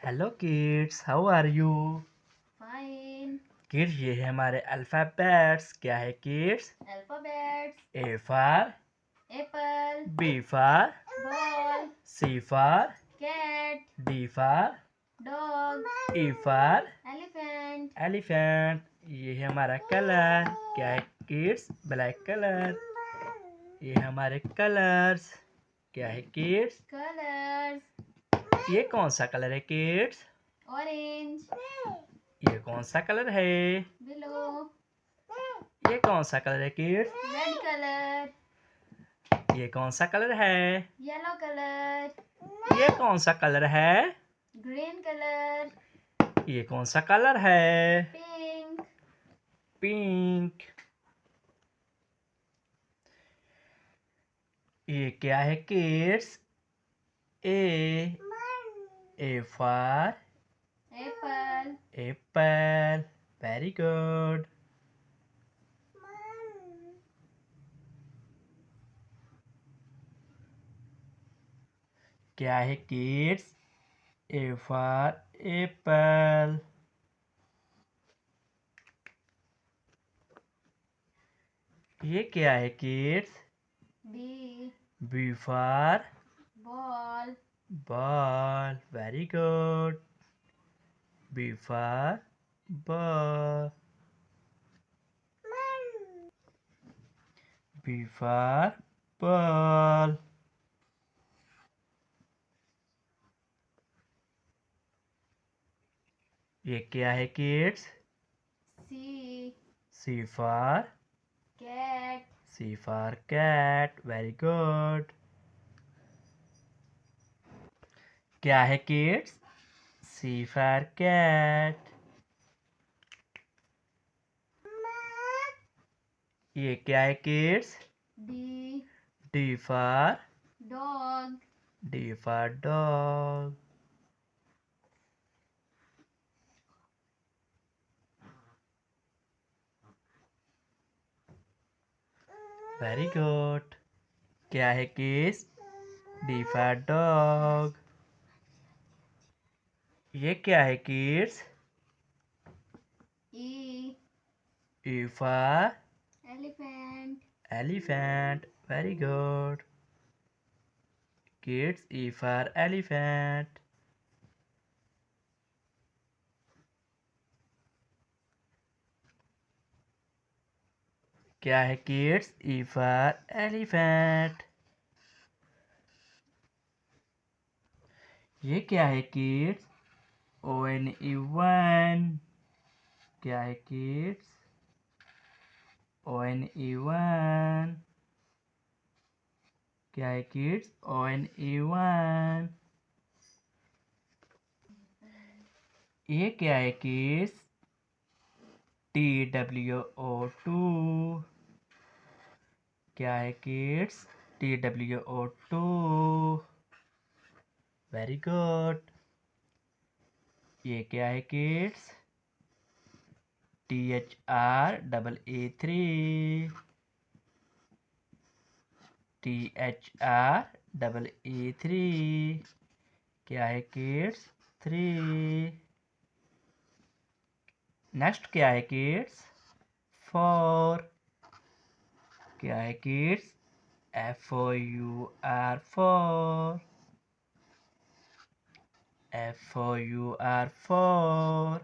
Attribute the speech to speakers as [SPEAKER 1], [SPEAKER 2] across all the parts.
[SPEAKER 1] Hello kids, how are you?
[SPEAKER 2] Fine.
[SPEAKER 1] Kids, ये है हमारे अल्फाबेट्स। क्या है kids?
[SPEAKER 2] Alphabets.
[SPEAKER 1] A for
[SPEAKER 2] apple.
[SPEAKER 1] B for
[SPEAKER 2] ball.
[SPEAKER 1] C for
[SPEAKER 2] cat.
[SPEAKER 1] D for
[SPEAKER 2] dog.
[SPEAKER 1] E for
[SPEAKER 2] elephant.
[SPEAKER 1] Elephant. ये है हमारा colour. क्या है किड्स? Black colour. ये है हमारे कलर्स। क्या है किड्स?
[SPEAKER 2] कलर्स।
[SPEAKER 1] ये कौन सा कलर है किड्स?
[SPEAKER 2] ऑरेंज।
[SPEAKER 1] ये कौन सा कलर है?
[SPEAKER 2] ब्लू।
[SPEAKER 1] ये कौन सा कलर है किड्स?
[SPEAKER 2] Red colour.
[SPEAKER 1] ये कौन सा कलर है?
[SPEAKER 2] Yellow colour.
[SPEAKER 1] ये कौन सा कलर है?
[SPEAKER 2] Green colour.
[SPEAKER 1] ये कौन सा कलर है?
[SPEAKER 2] पिंक।
[SPEAKER 1] पिंक। ये क्या है kids? A for
[SPEAKER 2] apple.
[SPEAKER 1] Apple. Very good. क्या है किड्स? A for apple. ये क्या है kids?
[SPEAKER 2] B.
[SPEAKER 1] B for
[SPEAKER 2] ball.
[SPEAKER 1] Ball. Very good. B for ball. B for ball. ये क्या है kids?
[SPEAKER 2] C.
[SPEAKER 1] C for
[SPEAKER 2] cat.
[SPEAKER 1] C for cat. Very good. क्या है किड्स? C for cat. ये क्या है kids?
[SPEAKER 2] D.
[SPEAKER 1] D for
[SPEAKER 2] dog.
[SPEAKER 1] D for dog. Very good. क्या है किड्स? D for dog. ये क्या है kids?
[SPEAKER 2] E.
[SPEAKER 1] E for
[SPEAKER 2] elephant.
[SPEAKER 1] Elephant. Very good. Kids, E for elephant. क्या है किड्स? E for elephant. ये क्या है kids? O N E one. क्या है kids? O N E one. क्या है kids? O N E one. ये क्या है kids? T W O two. क्या है kids? T W O two. Very good. ये क्या है kids? T H R double E three. T H R double E three. क्या है किड्स? थ्री। नेक्स्ट क्या है किड्स? फोर। क्या है kids? F O U R four. F O U R four.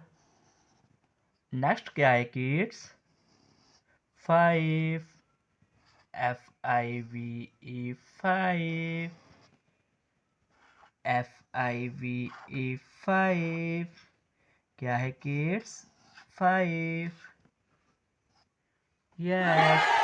[SPEAKER 1] Next क्या है kids? Five. F I V E five. F I V E five. क्या है किड्स? फाइव। यस।